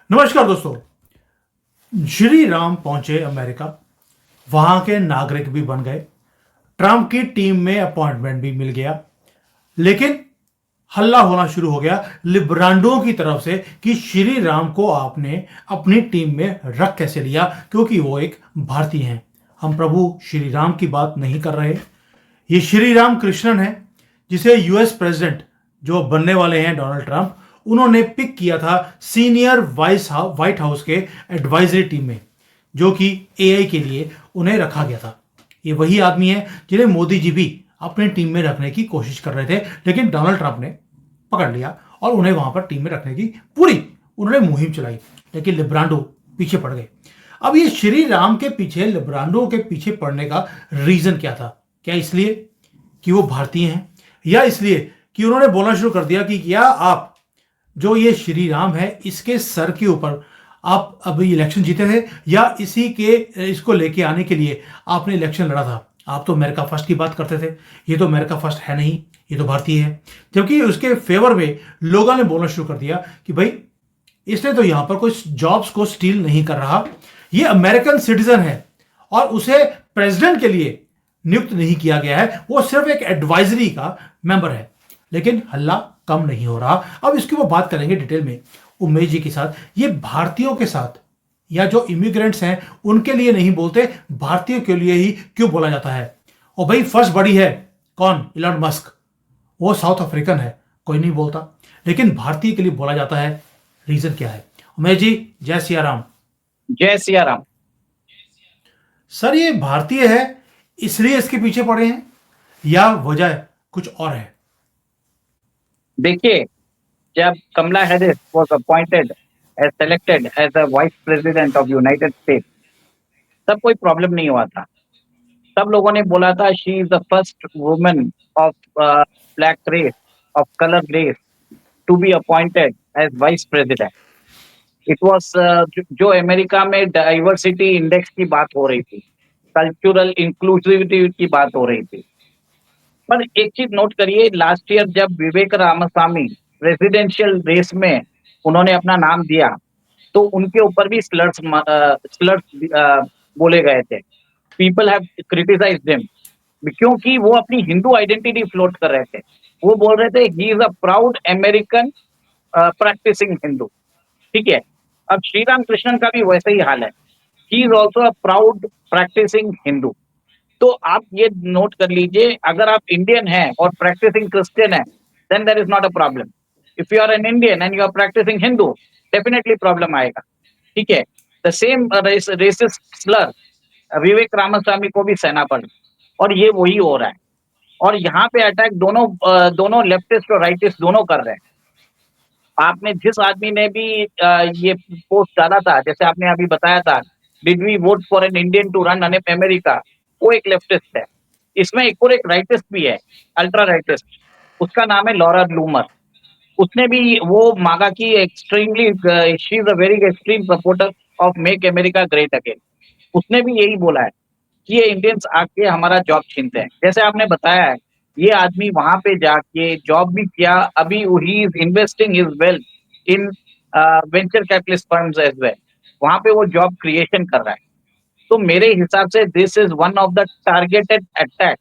नमस्कार दोस्तों। श्री राम पहुंचे अमेरिका, वहां के नागरिक भी बन गए, ट्रंप की टीम में अपॉइंटमेंट भी मिल गया। लेकिन हल्ला होना शुरू हो गया लिब्रांडों की तरफ से कि श्री राम को आपने अपनी टीम में रख कैसे लिया, क्योंकि वो एक भारतीय हैं। हम प्रभु श्री राम की बात नहीं कर रहे। ये श्री राम कृष्णन है, जिसे यूएस प्रेसिडेंट जो बनने वाले हैं डोनाल्ड ट्रंप, उन्होंने पिक किया था सीनियर व्हाइट हाउस के एडवाइजरी टीम में, जो कि एआई के लिए उन्हें रखा गया था। ये वही आदमी है जिन्हें मोदी जी भी अपनी टीम में रखने की कोशिश कर रहे थे, लेकिन डोनाल्ड ट्रंप ने पकड़ लिया और उन्हें वहां पर टीम में रखने की पूरी उन्होंने मुहिम चलाई। लेकिन लिब्रांडो पीछे पड़ गए। अब ये श्री राम के पीछे, लिब्रांडो के पीछे पड़ने का रीजन क्या था? क्या इसलिए कि वो भारतीय हैं, या इसलिए कि उन्होंने बोलना शुरू कर दिया कि क्या आप जो ये श्री राम है इसके सर के ऊपर आप अभी इलेक्शन जीते थे, या इसी के इसको लेके आने के लिए आपने इलेक्शन लड़ा था? आप तो अमेरिका फर्स्ट की बात करते थे, ये तो अमेरिका फर्स्ट है नहीं, ये तो भारतीय है। जबकि उसके फेवर में लोगों ने बोलना शुरू कर दिया कि भाई इसने तो यहां पर कोई जॉब्स को स्टील नहीं कर रहा, ये अमेरिकन सिटीजन है और उसे प्रेसिडेंट के लिए नियुक्त नहीं किया गया है, वो सिर्फ एक एडवाइजरी का मेंबर है। लेकिन हल्ला कम नहीं हो रहा। अब इसकी वो बात करेंगे डिटेल में उमेश जी के साथ। ये भारतीयों के साथ या जो इमिग्रेंट्स हैं उनके लिए नहीं बोलते, भारतीयों के लिए ही क्यों बोला जाता है? और भाई फर्स्ट बड़ी है कौन? इलॉन मस्क, वो साउथ अफ्रीकन है, कोई नहीं बोलता, लेकिन भारतीय के लिए बोला जाता है। रीजन क्या है? उमेश जी, जय सिया राम। जय सिया राम। सर, ये भारतीय है इसलिए इसके पीछे पड़े हैं, या वजह कुछ और है? देखिए, जब Kamala Harris was appointed as selected as a vice president of United States, तब कोई प्रॉब्लम नहीं हुआ था। सब लोगों ने बोला था she is the first woman of black race, of colour race, to be appointed as vice president. It was जो अमेरिका में डाइवर्सिटी इंडेक्स की बात हो रही थी, कल्चरल इंक्लूसिविटी की बात हो रही थी। पर एक चीज नोट करिए, लास्ट ईयर जब विवेक रामास्वामी प्रेसिडेंशियल रेस में उन्होंने अपना नाम दिया, तो उनके ऊपर भी स्लर्स बोले गए थे। पीपल हैव क्रिटिसाइज्ड हिम, क्योंकि वो अपनी हिंदू आइडेंटिटी फ्लोट कर रहे थे। वो बोल रहे थे he is a proud American practising Hindu. ठीक है। अब श्री राम कृष्णन का भी वैसा ही हाल है। He is also a proud practising Hindu. तो आप ये नोट कर लीजिए, अगर आप इंडियन हैं और प्रैक्टिसिंग क्रिश्चियन है, then there is not a problem. If you are an Indian and you are practising Hindu, definitely problem आएगा। ठीक है। The same racist slur Vivek Ramaswamy को भी सहना पड़ा, और ये वही हो रहा है। और यहाँ पे अटैक दोनों लेफ्टिस्ट और राइटिस्ट दोनों कर रहे हैं। आपने जिस आदमी ने भी ये पोस्ट डाला था, जैसे आपने अभी बताया था, did we vote for an Indian to run America, वो एक लेफ्टिस्ट है। इसमें एक और एक राइटिस्ट भी है, अल्ट्रा राइटिस्ट। उसका नाम है लॉरा लूमर। उसने भी वो मांगा कि extremely she is a very extreme supporter of make America great again. उसने भी यही बोला है कि ये इंडियंस आके हमारा जॉब छीनते हैं। जैसे आपने बताया है, ये आदमी वहां पे जाके जॉब भी किया। अभी he is investing his wealth in venture capitalist firms as well. वहां पे वो जॉब क्रिएशन कर रहा है। तो मेरे हिसाब से this is one of the targeted attack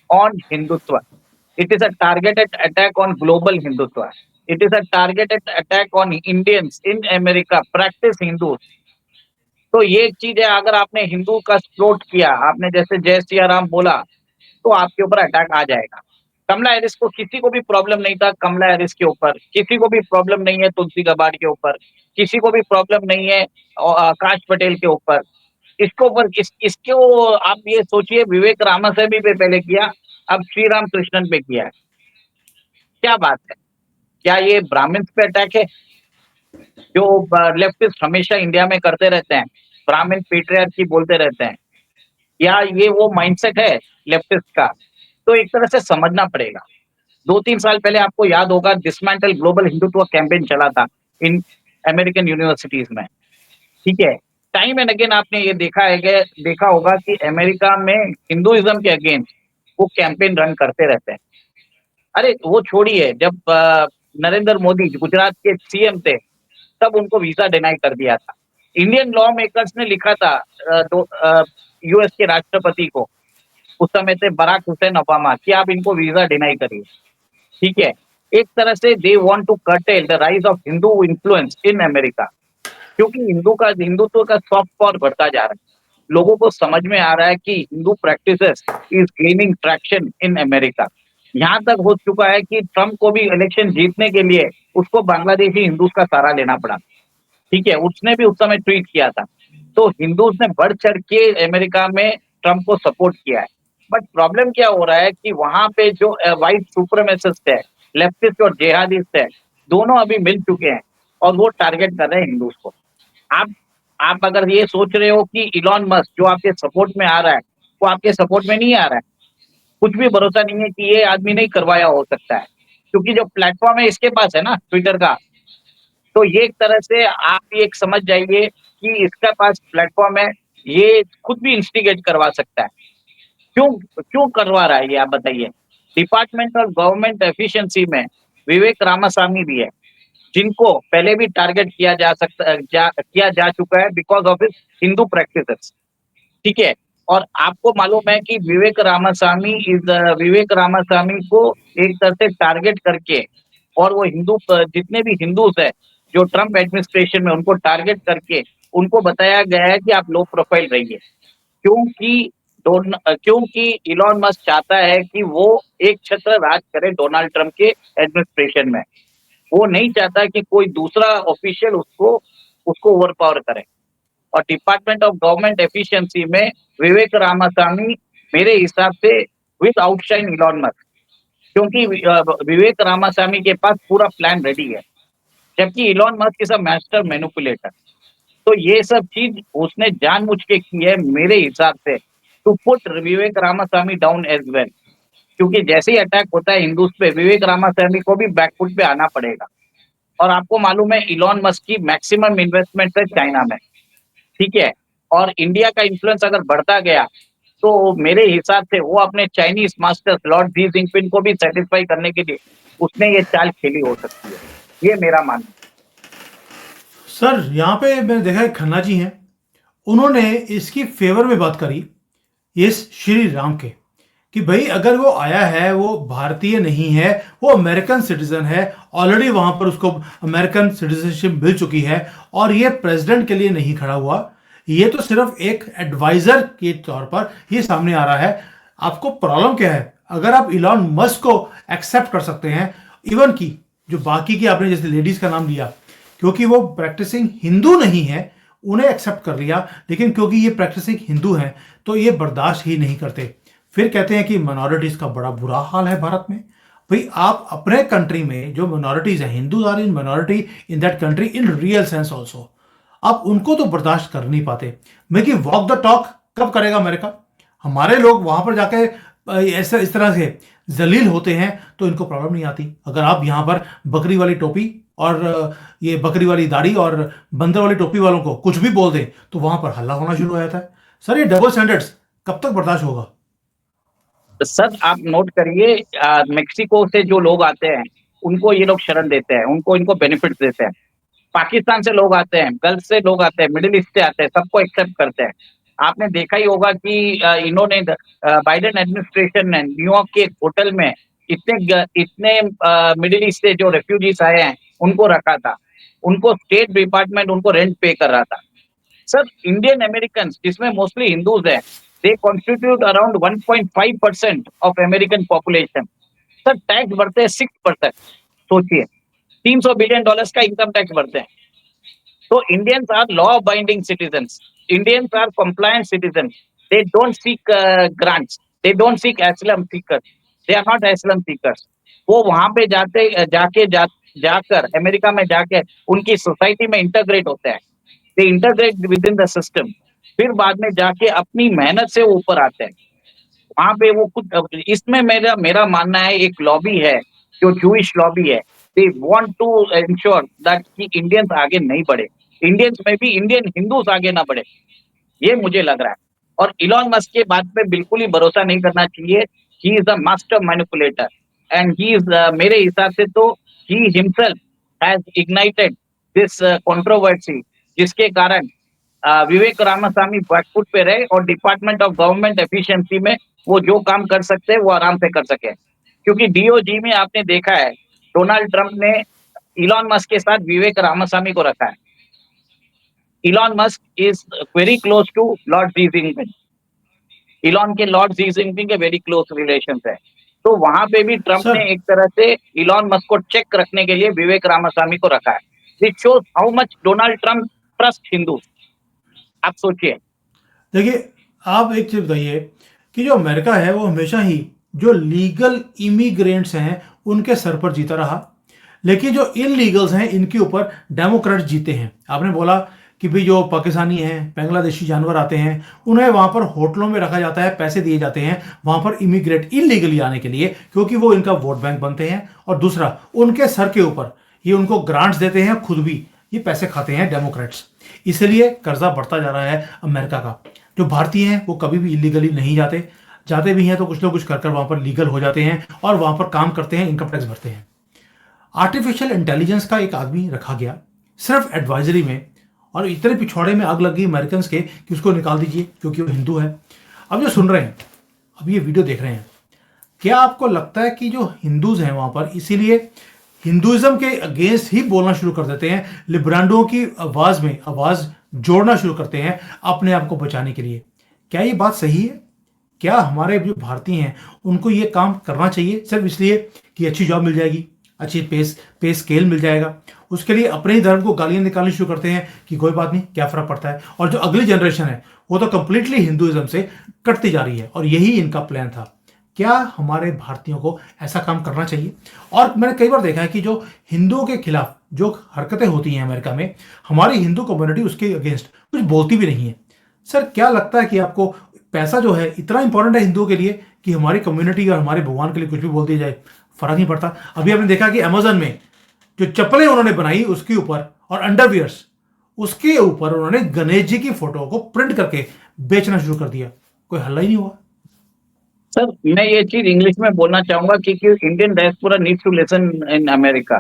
on Hindutva. It is a targeted attack on global Hindutva. It is a targeted attack on Indians in America, practice Hindus. तो ये एक चीज है, अगर आपने हिंदू का सपोर्ट किया, आपने जैसे जय सिया राम बोला, तो आपके ऊपर अटैक आ जाएगा। कमला हैरिस को किसी को भी प्रॉब्लम नहीं था, कमला हैरिस के ऊपर किसी को भी प्रॉब्लम नहीं है, तुलसी गबार्ड के ऊपर किसी को भी प्रॉब्लम नहीं है, आकाश पटेल के ऊपर। इसको ऊपर इसको आप ये सोचिए, विवेक रामास्वामी पे पहले किया, अब श्री राम कृष्णन पे किया है। क्या बात है? क्या ये ब्राह्मण्स पे अटैक है, जो लेफ्टिस्ट हमेशा इंडिया में करते रहते हैं, ब्राह्मण पेट्रियार्की बोलते रहते हैं? या ये वो माइंडसेट है लेफ्टिस्ट का? तो एक तरह से समझना पड़ेगा। 2-3 साल पहले आपको याद होगा, डिसमेंटल ग्लोबल हिंदुत्व कैंपेन चला था इन अमेरिकन यूनिवर्सिटीज में। ठीक है। टाइम एंड अगेन आपने ये देखा होगा कि अमेरिका में हिंदुइज्म के अगेंस्ट वो कैंपेन रन करते रहते हैं। अरे वो छोड़िए, जब नरेंद्र मोदी गुजरात के सीएम थे, तब उनको वीजा डिनाई कर दिया था। इंडियन लॉ मेकर्स ने लिखा था यूएस के राष्ट्रपति को, उस समय थे बराक हुसैन ओबामा, कि आप इनको वीजा डिनाई करिए। ठीक है, एक तरह से they want to curtail the rise of Hindu influence in America, क्योंकि हिंदुत्व का सॉफ्ट पावर बढ़ता जा रहा है। लोगों को समझ में आ रहा है कि Hindu practices is gaining traction in America. यहाँ तक हो चुका है कि ट्रम्प को भी इलेक्शन जीतने के लिए उसको बांग्लादेशी हिंदूज का सहारा लेना पड़ा। ठीक है, उसने भी उस समय ट्वीट किया था। तो हिंदूज ने बढ़ चढ़ के अमेरिका में ट्रम्प को सपोर्ट किया है। बट प्रॉब्लम क्या हो रहा है कि वहां पे जो व्हाइट सुप्रीमेसिस्ट है, लेफ्टिस्ट और जिहादिस्ट है, दोनों अभी मिल चुके हैं और वो टारगेट कर रहे हैं हिंदूज को। आप आप अगर ये सोच रहे हो कि इलॉन मस्क जो आपके सपोर्ट में आ रहा है, वो आपके सपोर्ट में नहीं आ रहा है, कुछ भी भरोसा नहीं है कि ये आदमी नहीं करवाया हो सकता है, क्योंकि जो प्लेटफॉर्म है इसके पास है ना ट्विटर का। तो ये एक तरह से आप ये एक समझ जाइए कि इसका पास प्लेटफॉर्म है, ये खुद भी इंस्टिगेट करवा सकता है। क्यों क्यों करवा रहा है ये आप बताइए। डिपार्टमेंट ऑफ गवर्नमेंट एफिशिएंसी में विवेक रामास्वामी भी है, जिनको पहले भी टारगेट किया जा चुका है because of his Hindu practices. ठीक है, और आपको मालूम है कि विवेक रामास्वामी को एक तरह से टारगेट करके, और वो जितने भी हिंदूज है जो ट्रम्प एडमिनिस्ट्रेशन में, उनको टारगेट करके उनको बताया गया है कि आप लो प्रोफाइल रहिए, क्योंकि इलॉन मस्क चाहता है कि वो एक छत्र राज करे डोनाल्ड ट्रम्प के एडमिनिस्ट्रेशन में। वो नहीं चाहता कि कोई दूसरा ऑफिशियल उसको उसको ओवर पावर करे। और डिपार्टमेंट ऑफ गवर्नमेंट एफिशिएंसी में विवेक रामास्वामी मेरे हिसाब से विद आउटशाइन इलॉन मस्क, क्योंकि विवेक रामास्वामी के पास पूरा प्लान रेडी है, जबकि Elon Musk is a master manipulator. तो ये सब चीज उसने जानबूझ के की है मेरे हिसाब से, to put Vivek Ramaswamy down as well, क्योंकि जैसे ही अटैक होता है हिंदूज पे, विवेक रामास्वामी को भी बैकफुट पे आना पड़ेगा। और आपको मालूम है इलॉन मस्क की मैक्सिमम इन्वेस्टमेंट है चाइना में। ठीक है, और इंडिया का इन्फ्लुएंस अगर बढ़ता गया तो मेरे हिसाब से वो अपने Chinese masters Lord Xi Jinping को भी सेटिस्फाई करने के लिए उसने ये चाल खेली हो सकती है। ये मेरा मानना है। सर यहाँ पे मैंने देखा है खन्ना जी हैं, उन्होंने इसकी फेवर में बात करी इस श्री राम के, कि भाई अगर वो आया है, वो भारतीय नहीं है, वो अमेरिकन सिटीजन है, ऑलरेडी वहां पर उसको अमेरिकन सिटीजनशिप मिल चुकी है, और ये प्रेसिडेंट के लिए नहीं खड़ा हुआ, ये तो सिर्फ एक एडवाइजर के तौर पर ये सामने आ रहा है। आपको प्रॉब्लम क्या है? अगर आप इलॉन मस्क को एक्सेप्ट कर सकते हैं, इवन की जो बाकी की आपने जैसे लेडीज का नाम लिया, क्योंकि वो प्रैक्टिसिंग हिंदू नहीं है, उन्हें एक्सेप्ट कर लिया, लेकिन क्योंकि ये प्रैक्टिसिंग हिंदू हैं तो ये बर्दाश्त ही नहीं करते। फिर कहते हैं कि माइनॉरिटीज का बड़ा बुरा हाल है भारत में। भाई आप अपने कंट्री में जो माइनॉरिटीज है, Hindu are in minority in that country in real sense also, आप उनको तो बर्दाश्त कर नहीं पाते। मैं कि वॉक द टॉक कब करेगा अमेरिका? हमारे लोग वहां पर जाके ऐसा इस तरह से जलील होते हैं तो इनको प्रॉब्लम नहीं आती। अगर आप यहाँ पर बकरी वाली टोपी और ये बकरी वाली दाढ़ी और बंदर वाली टोपी वालों को कुछ भी बोल दें तो वहां पर हल्ला होना शुरू हो जाता है। सर ये डबल स्टैंडर्ड्स कब तक बर्दाश्त होगा? सर आप नोट करिए, मेक्सिको से जो लोग आते हैं उनको ये लोग शरण देते हैं, उनको इनको बेनिफिट देते हैं। पाकिस्तान से लोग आते हैं, गल्फ से लोग आते हैं, मिडिल ईस्ट से आते हैं, सबको एक्सेप्ट करते हैं। आपने देखा ही होगा कि इन्होंने बाइडेन एडमिनिस्ट्रेशन ने न्यूयॉर्क के एक होटल में इतने मिडिल ईस्ट से जो रेफ्यूजीज आए हैं उनको रखा था। उनको स्टेट डिपार्टमेंट उनको रेंट पे कर रहा था। सर इंडियन अमेरिकन जिसमें मोस्टली हिंदूज हैं, they constitute around 1.5% of American population. Sir tax बढ़ते हैं 6%। सोचिए, $300 बिलियन का इनकम टैक्स बढ़ते हैं। So Indians are law-abiding citizens. Indians are compliant citizens. They don't seek grants. They don't seek asylum seekers. They are not asylum seekers. वो वहां पे जाकर अमेरिका में जाके उनकी सोसाइटी में इंटरग्रेट होते हैं। They integrate within the system. फिर बाद में जाके अपनी मेहनत से ऊपर आते हैं। वहां पे वो कुछ इसमें मेरा मेरा मानना है, एक लॉबी है जो जूइश लॉबी है। They want to ensure that कि इंडियंस आगे नहीं बढ़े, इंडियंस में भी इंडियन हिंदूज आगे ना बढ़े, ये मुझे लग रहा है। और इलॉन मस्क के बात पे बिल्कुल ही भरोसा नहीं करना चाहिए। ही is a master manipulator and he is मेरे हिसाब से तो he himself has ignited this controversy, जिसके कारण विवेक रामास्वामी बैकफुट पे रहे और डिपार्टमेंट ऑफ गवर्नमेंट एफिशिएंसी में वो जो काम कर सकते हैं वो आराम से कर सके। क्योंकि डीओजी में आपने देखा है डोनाल्ड ट्रंप ने इलॉन मस्क के साथ विवेक रामास्वामी को रखा है। Elon Musk is very close to Lord Xi Jinping. Elon के लॉर्ड जी जिनपिंग के वेरी क्लोज रिलेशन है। तो वहां पे भी ट्रंप सर ने एक तरह से इलॉन मस्क को चेक रखने के लिए विवेक रामास्वामी को रखा है। This shows how much Donald Trump trust Hindu. आप सोचिए। देखिए, आप एक चीज बताइए कि जो अमेरिका है वो हमेशा ही जो लीगल इमिग्रेंट्स हैं उनके सर पर जीता रहा, लेकिन जो इनलीगल्स हैं इनके ऊपर डेमोक्रेट्स जीते हैं। आपने बोला कि भाई जो पाकिस्तानी हैं, बांग्लादेशी जानवर आते हैं, उन्हें वहां पर होटलों में रखा जाता है, पैसे दिए जाते हैं वहां पर इमिग्रेट इनलीगली आने के लिए, क्योंकि वो इनका वोट बैंक बनते हैं। और दूसरा, उनके सर के ऊपर ये उनको ग्रांट्स देते हैं, खुद भी ये पैसे खाते हैं डेमोक्रेट्स। इसलिए कर्जा बढ़ता जा रहा है अमेरिका का। जो भारतीय हैं वो कभी भी इलीगली नहीं जाते, जाते भी हैं तो कुछ ना कुछ कर कर वहां पर लीगल हो जाते हैं और वहां पर काम करते हैं, इनकम टैक्स भरते हैं। आर्टिफिशियल इंटेलिजेंस का एक आदमी रखा गया सिर्फ एडवाइजरी में, और इतने पिछवाड़े में आग लगी अमेरिकन के कि उसको निकाल दीजिए क्योंकि वो हिंदू है। अब जो सुन रहे हैं, अब ये वीडियो देख रहे हैं, क्या आपको लगता है कि जो हिंदूज हैं वहां पर इसीलिए हिंदुइज्म के अगेंस्ट ही बोलना शुरू कर देते हैं, लिब्रांडो की आवाज में आवाज जोड़ना शुरू करते हैं अपने आप को बचाने के लिए? क्या ये बात सही है? क्या हमारे जो भारतीय हैं उनको ये काम करना चाहिए सिर्फ इसलिए कि अच्छी जॉब मिल जाएगी, अच्छी पे स्केल मिल जाएगा, उसके लिए अपने ही धर्म को गालियां निकालनी शुरू करते हैं कि कोई बात नहीं, क्या फर्क पड़ता है? और जो अगली जनरेशन है वो तो कंप्लीटली हिंदुइज्म से कटती जा रही है, और यही इनका प्लान था। क्या हमारे भारतीयों को ऐसा काम करना चाहिए? और मैंने कई बार देखा है कि जो हिंदुओं के खिलाफ जो हरकतें होती हैं अमेरिका में, हमारी हिंदू कम्युनिटी उसके अगेंस्ट कुछ बोलती भी नहीं है। सर, क्या लगता है कि आपको पैसा जो है इतना इंपॉर्टेंट है हिंदुओं के लिए कि हमारी कम्युनिटी और हमारे भगवान के लिए कुछ भी बोल दिया जाए, फर्क नहीं पड़ता? अभी आपने देखा कि अमेजन में जो चप्पलें उन्होंने बनाई उसके ऊपर, और अंडरवियर्स, उसके ऊपर उन्होंने गणेश जी की फोटो को प्रिंट करके बेचना शुरू कर दिया। कोई हल्ला ही नहीं हुआ। सर मैं ये चीज इंग्लिश में बोलना चाहूंगा कि Indian diaspora needs to listen in America.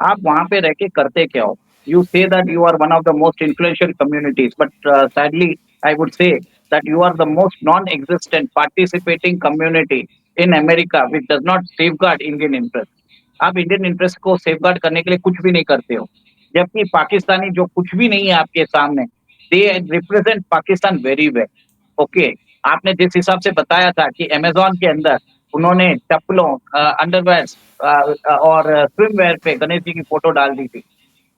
आप वहां पे रह के करते क्या हो? You say that you are one of the most influential communities, but sadly I would say that you are the most non existent participating community in America which does not safeguard Indian interest. आप Indian interest को safeguard करने के लिए कुछ भी नहीं करते हो, जबकि पाकिस्तानी जो कुछ भी नहीं है आपके सामने, they represent Pakistan very well. Okay, आपने जिस हिसाब से बताया था कि अमेजोन के अंदर उन्होंने चप्पलों, अंडरवेयर और स्विमवेयर पे गणेश जी की फोटो डाल दी थी।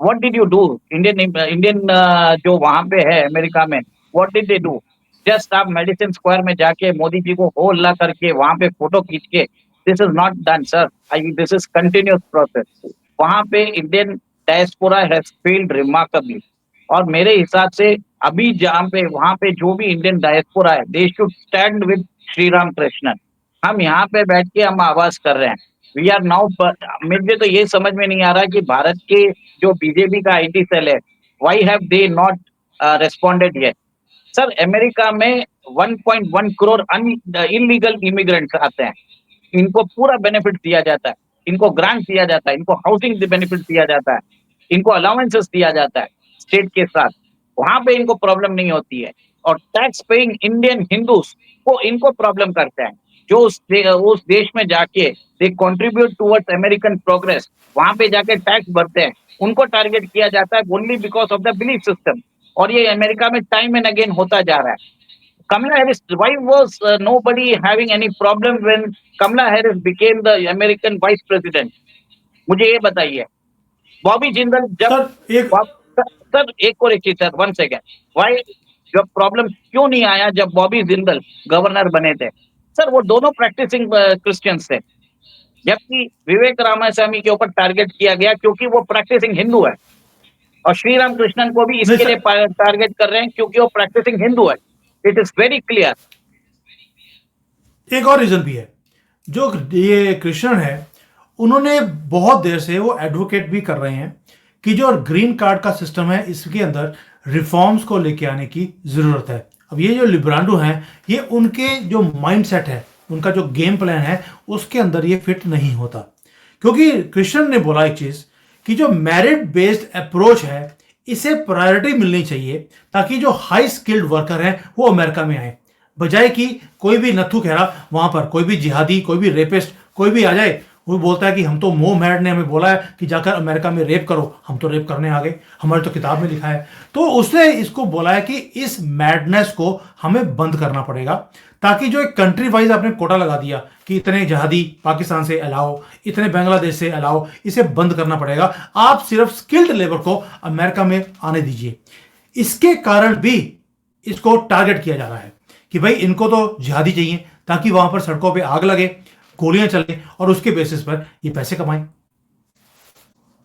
What did you do? Indian जो वहां पे है अमेरिका में, what did they do? Just आप मेडिसिन स्क्वायर में जाके मोदी जी को हो हल्ला करके वहां पे फोटो खींच के, this is not done sir. This is continuous process. वहां पे Indian diaspora has failed remarkably. और मेरे हिसाब से अभी जहाँ पे वहां पे जो भी इंडियन डायस्पोरा है, they should stand with Shri Ram Krishnan. हम यहाँ पे बैठ के हम आवाज कर रहे हैं, वी आर नाउ। मुझे तो ये समझ में नहीं आ रहा कि भारत के जो बीजेपी का आईटी सेल है, why have they not responded yet? Sir America में 1.1 करोड़ इलीगल इमिग्रेंट्स आते हैं, इनको पूरा बेनिफिट दिया जाता है, इनको ग्रांट दिया जाता है, इनको हाउसिंग बेनिफिट दिया जाता है, इनको अलाउंसेस दिया जाता है स्टेट के साथ। वहां पे इनको प्रॉब्लम नहीं होती है। और टैक्स पेइंग इंडियन हिंदूज को इनको प्रॉब्लम करते हैं, जो उस देश में जाके they contribute towards American progress, वहां पे जाके टैक्स भरते हैं, उनको टारगेट किया जाता है only because of the belief system. और ये अमेरिका में टाइम एंड अगेन होता जा रहा है। Kamala Harris, why was nobody having any problem when Kamala Harris became the American vice president? मुझे ये बताइए। बॉबी जिंदल जब सर एक सर एक और एक चीज सर, 1 सेकेंड। वाई जब प्रॉब्लम क्यों नहीं आया जब बॉबी जिंदल गवर्नर बने थे? सर वो दोनों प्रैक्टिसिंग क्रिश्चियंस थे, जबकि विवेक रामास्वामी के ऊपर टारगेट किया गया क्योंकि वो प्रैक्टिसिंग हिंदू है, और श्री राम कृष्णन को भी नहीं इसके सर, लिए टारगेट कर रहे हैं क्योंकि वो प्रैक्टिसिंग हिंदू है। It is very clear. एक और रीजन भी है। जो ये क्रिश्चियन है उन्होंने बहुत देर से वो एडवोकेट भी कर रहे हैं कि जो ग्रीन कार्ड का सिस्टम है इसके अंदर रिफॉर्म्स को लेके आने की जरूरत है। अब ये जो लिब्रांडो हैं, ये उनके जो माइंडसेट है, उनका जो गेम प्लान है, उसके अंदर ये फिट नहीं होता। क्योंकि क्रिश्चियन ने बोला एक चीज कि जो मेरिट बेस्ड अप्रोच है इसे प्रायोरिटी मिलनी चाहिए, ताकि जो हाई स्किल्ड वर्कर हैं वो अमेरिका में आए, बजाय कि कोई भी नत्थु कह रहा वहां पर कोई भी जिहादी, कोई भी रेपिस्ट, कोई भी आ जाए, वो बोलता है कि हम तो मोहम्मद ने हमें बोला है कि जाकर अमेरिका में रेप करो, हम तो रेप करने आ गए, हमारी तो किताब में लिखा है। तो उसने इसको बोला है कि इस मैडनेस को हमें बंद करना पड़ेगा, ताकि जो एक कंट्री वाइज आपने कोटा लगा दिया कि इतने जहादी पाकिस्तान से अलाओ, इतने बांग्लादेश से अलाओ, इसे बंद करना पड़ेगा। आप सिर्फ स्किल्ड लेबर को अमेरिका में आने दीजिए। इसके कारण भी इसको टारगेट किया जा रहा है कि भाई इनको तो जिहादी चाहिए, ताकि वहां पर सड़कों पे आग लगे, गोलियां चले और उसके बेसिस पर ये पैसे कमाएं।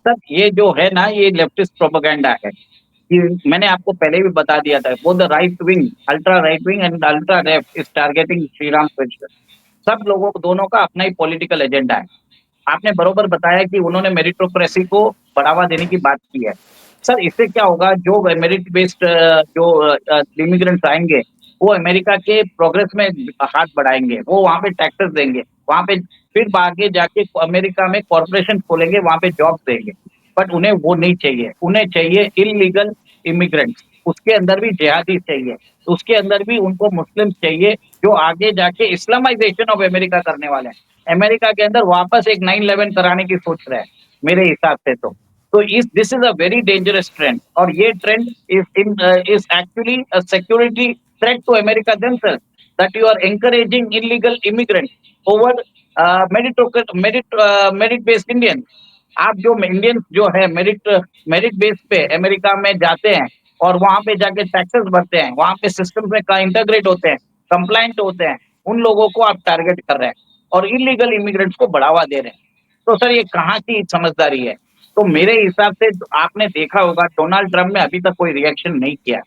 सर ये जो है ना, ये लेफ्टिस्ट प्रोपेगेंडा है कि मैंने आपको पहले भी बता दिया था, वो the right wing, ultra right wing and ultra left is targeting Shri Ram Krishna. सब लोगों को, दोनों का अपना ही पॉलिटिकल एजेंडा है। आपने बरोबर बताया कि उन्होंने मेरिटोक्रेसी को बढ़ावा देने की बात की है। सर इससे क्या होगा, जो मेरिट बेस्ड जो इमिग्रेंट्स आएंगे, वो अमेरिका के प्रोग्रेस में हाथ बढ़ाएंगे, वो वहां पे टैक्सेस देंगे, वहां पे फिर आगे जाके अमेरिका में कॉर्पोरेशन खोलेंगे, वहां पे जॉब देंगे। बट उन्हें वो नहीं चाहिए, उन्हें चाहिए इलीगल इमिग्रेंट्स, उसके अंदर भी जिहादी चाहिए, उसके अंदर भी उनको मुस्लिम चाहिए, जो आगे जाके इस्लामाइजेशन ऑफ अमेरिका करने वाले हैं। अमेरिका के अंदर वापस एक 9/11 कराने की सोच रहे हैं मेरे हिसाब से। तो इस this is a very dangerous trend, और ये trend is actually a security threat to America themselves, that you are encouraging illegal immigrant over merit based Indian. आप जो इंडियंस जो है मेरिट मेरिट बेस पे अमेरिका में जाते हैं और वहां पे जाके टैक्सेस भरते हैं, वहां पे सिस्टम में इंटीग्रेट होते हैं, कंप्लाइंट होते हैं, उन लोगों को आप टारगेट कर रहे हैं और इलीगल इमिग्रेंट्स को बढ़ावा दे रहे हैं। तो सर ये कहाँ की समझदारी है? तो मेरे हिसाब से आपने देखा होगा, डोनाल्ड ट्रंप ने अभी तक कोई रिएक्शन नहीं किया,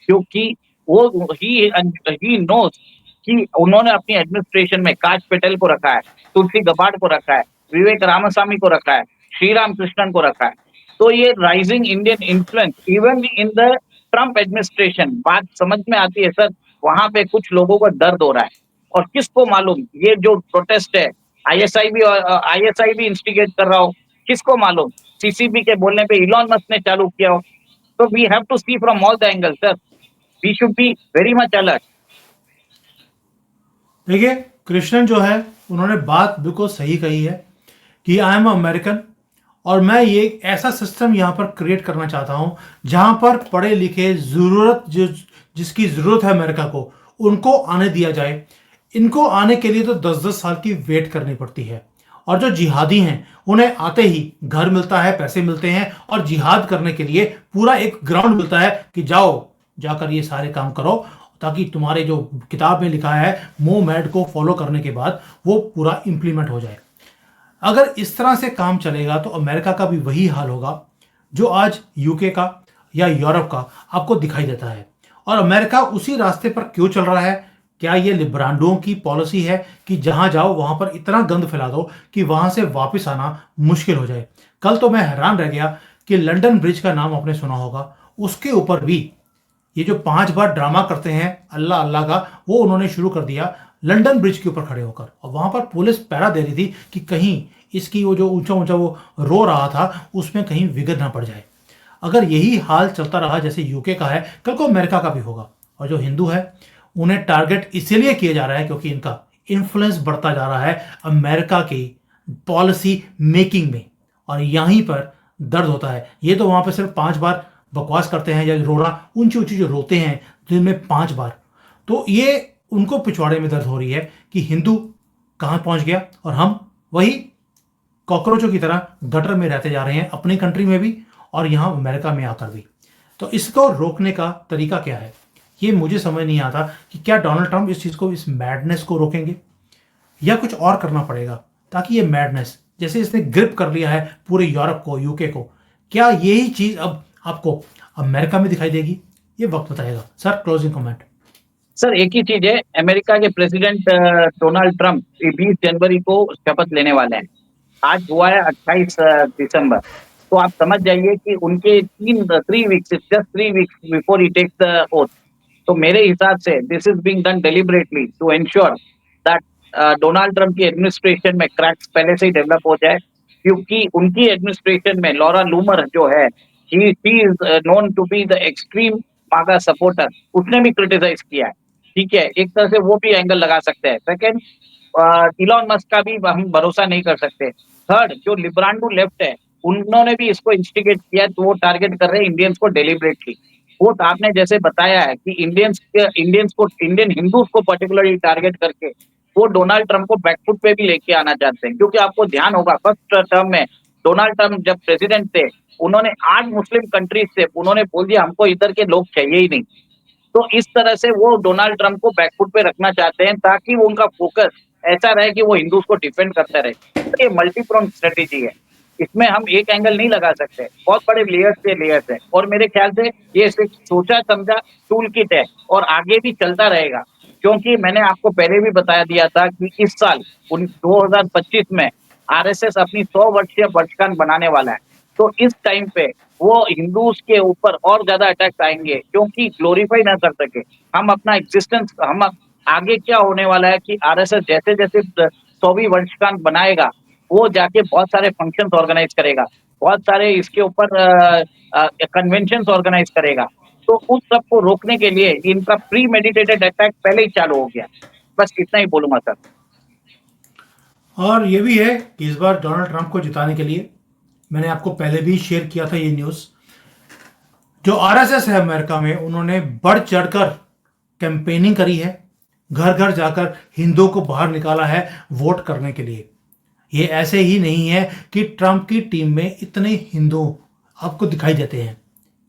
क्योंकि वो ही नोज कि उन्होंने अपनी एडमिनिस्ट्रेशन में काश पटेल को रखा है, तुलसी गबार्ड को रखा है, विवेक रामास्वामी को रखा है, श्री राम कृष्णन को रखा है। तो ये rising Indian influence even in the Trump administration, बात समझ में आती है सर। वहां पे कुछ लोगों का दर्द हो रहा है, और किसको मालूम ये जो प्रोटेस्ट है आईएसआई भी इंस्टिगेट कर रहा हो, किसको मालूम सीसीबी के बोलने पे इलॉन मस्क ने चालू किया हो। तो we have to see from all the angle sir, we should be very much alert. देखिए, कृष्णन जो है उन्होंने बात बिल्कुल सही कही है कि आई एम अमेरिकन, और मैं ये एक ऐसा सिस्टम यहाँ पर क्रिएट करना चाहता हूँ जहाँ पर पढ़े लिखे जिसकी ज़रूरत है अमेरिका को, उनको आने दिया जाए। इनको आने के लिए तो 10-10 साल की वेट करनी पड़ती है, और जो जिहादी हैं उन्हें आते ही घर मिलता है, पैसे मिलते हैं, और जिहाद करने के लिए पूरा एक ग्राउंड मिलता है कि जाओ जाकर ये सारे काम करो, ताकि तुम्हारे जो किताब में लिखा है मोहम्मद को फॉलो करने के बाद वो पूरा इंप्लीमेंट हो जाए। अगर इस तरह से काम चलेगा तो अमेरिका का भी वही हाल होगा जो आज यूके का या यूरोप का आपको दिखाई देता है। और अमेरिका उसी रास्ते पर क्यों चल रहा है? क्या ये लिब्रांडों की पॉलिसी है कि जहां जाओ वहां पर इतना गंद फैला दो कि वहां से वापस आना मुश्किल हो जाए? कल तो मैं हैरान रह गया कि लंदन ब्रिज का नाम आपने सुना होगा, उसके ऊपर भी ये जो 5 बार ड्रामा करते हैं अल्लाह अल्लाह का, वो उन्होंने शुरू कर दिया लंदन ब्रिज के ऊपर खड़े होकर, और वहां पर पुलिस पहरा दे रही थी कि कहीं इसकी वो जो ऊंचा ऊंचा वो रो रहा था उसमें कहीं विघ्न ना पड़ जाए। अगर यही हाल चलता रहा जैसे यूके का है, कल को अमेरिका का भी होगा। और जो हिंदू है उन्हें टारगेट इसलिए किया जा रहा है क्योंकि इनका इन्फ्लुएंस बढ़ता जा रहा है अमेरिका की पॉलिसी मेकिंग में, और यहीं पर दर्द होता है। ये तो वहां पर सिर्फ 5 बार बकवास करते हैं या रोना ऊंची ऊंची जो रोते हैं दिन में 5 बार, तो ये उनको पिछवाड़े में दर्द हो रही है कि हिंदू कहाँ पहुंच गया, और हम वही कॉकरोचों की तरह गटर में रहते जा रहे हैं अपनी कंट्री में भी और यहाँ अमेरिका में आकर भी। तो इसको रोकने का तरीका क्या है, ये मुझे समझ नहीं आता कि क्या डोनाल्ड ट्रंप इस चीज़ को, इस मैडनेस को रोकेंगे या कुछ और करना पड़ेगा ताकि ये मैडनेस, जैसे इसने ग्रिप कर लिया है पूरे यूरोप को, यूके को, क्या यही चीज़ अब आपको अमेरिका में दिखाई देगी? ये वक्त बताएगा। Sir, closing comment. सर एक ही चीज है, अमेरिका के प्रेसिडेंट डोनाल्ड ट्रंप 20 जनवरी को शपथ लेने वाले हैं। आज हुआ है 28 दिसंबर। तो आप समझ जाइए कि उनके 3 weeks, just 3 weeks before he takes the oath. तो मेरे हिसाब से this is being done deliberately to ensure that Donald Trump की एडमिनिस्ट्रेशन में क्रैक्स पहले से ही डेवलप हो जाए, क्योंकि उनकी एडमिनिस्ट्रेशन में लॉरा लूमर जो है, she is known to be the extreme MAGA supporter, उसने भी क्रिटिसाइज किया है। ठीक है, एक तरह से वो भी एंगल लगा सकते हैं। सेकंड, इलॉन मस्क का भी हम भरोसा नहीं कर सकते। थर्ड, जो लिब्रांडो लेफ्ट है, उन्होंने भी इसको इंस्टिगेट किया, तो वो टारगेट कर रहे हैं इंडियंस को डेलिबरेटली। फोर्थ, आपने जैसे बताया है कि इंडियन हिंदूज को पर्टिकुलरली टारगेट करके वो डोनाल्ड ट्रंप को बैकफुट पे भी लेके आना चाहते हैं। क्योंकि आपको ध्यान होगा, फर्स्ट टर्म में डोनाल्ड ट्रंप जब प्रेसिडेंट थे, उन्होंने 8 मुस्लिम कंट्रीज से उन्होंने बोल दिया हमको इधर के लोग चाहिए ही नहीं। तो इस तरह से वो डोनाल्ड ट्रंप को बैकफुट पे रखना चाहते हैं, ताकि वो उनका फोकस ऐसा रहे कि वो हिंदूज को डिफेंड करते रहे। तो ये मल्टीप्रोन्ग स्ट्रेटेजी है, इसमें हम एक एंगल नहीं लगा सकते। बहुत बड़े लेयर्स है, और मेरे ख्याल से ये सिर्फ सोचा समझा टूल किट है, और आगे भी चलता रहेगा। क्योंकि मैंने आपको पहले भी बता दिया था कि इस साल 2025 में आरएसएस अपनी 100 वर्षीय वर्षगांठ बनाने वाला है। तो इस टाइम पे वो हिंदूज के ऊपर और ज्यादा अटैक्स आएंगे, क्योंकि ग्लोरीफाई ना कर सके हम अपना एग्जिस्टेंस। हम आगे क्या होने वाला है कि आरएसएस जैसे जैसे 100वीं वर्षगांठ बनाएगा, वो जाके बहुत सारे फंक्शंस ऑर्गेनाइज करेगा, बहुत सारे इसके ऊपर कन्वेंशंस ऑर्गेनाइज करेगा। तो उस सब को रोकने के लिए इनका प्री मेडिटेटेड अटैक पहले ही चालू हो गया। बस इतना ही बोलूंगा सर। और ये भी है कि इस बार डोनाल्ड ट्रंप को जिताने के लिए, मैंने आपको पहले भी शेयर किया था ये न्यूज़, जो आरएसएस है अमेरिका में, उन्होंने बढ़ चढ़कर कैंपेनिंग करी है, घर घर जाकर हिंदुओं को बाहर निकाला है वोट करने के लिए। ये ऐसे ही नहीं है कि ट्रंप की टीम में इतने हिंदू आपको दिखाई देते हैं,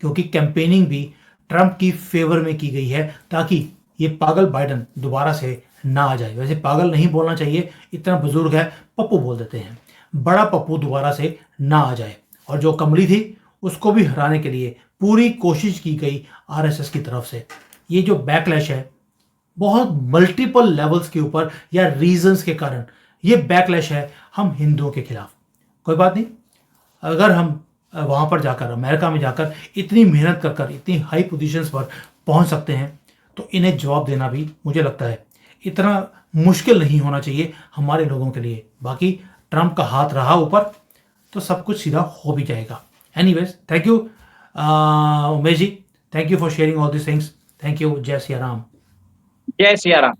क्योंकि कैंपेनिंग भी ट्रंप की फेवर में की गई है, ताकि ये पागल बाइडन दोबारा से ना आ जाए। वैसे पागल नहीं बोलना चाहिए, इतना बुजुर्ग है, पप्पू बोल देते हैं, बड़ा पप्पू दोबारा से ना आ जाए। और जो कमली थी उसको भी हराने के लिए पूरी कोशिश की गई आरएसएस की तरफ से। ये जो बैकलैश है, बहुत मल्टीपल लेवल्स के ऊपर या रीजंस के कारण ये बैकलैश है हम हिंदुओं के खिलाफ। कोई बात नहीं, अगर हम वहाँ पर जाकर, अमेरिका में जाकर इतनी मेहनत कर कर इतनी हाई पोजीशंस पर पहुँच सकते हैं, तो इन्हें जवाब देना भी मुझे लगता है इतना मुश्किल नहीं होना चाहिए हमारे लोगों के लिए। बाकी ट्रंप का हाथ रहा ऊपर तो सब कुछ सीधा हो भी जाएगा। Anyways, thank you Umesh ji, thank you for sharing all this things. Thank you. जय सिया राम। जय सिया राम।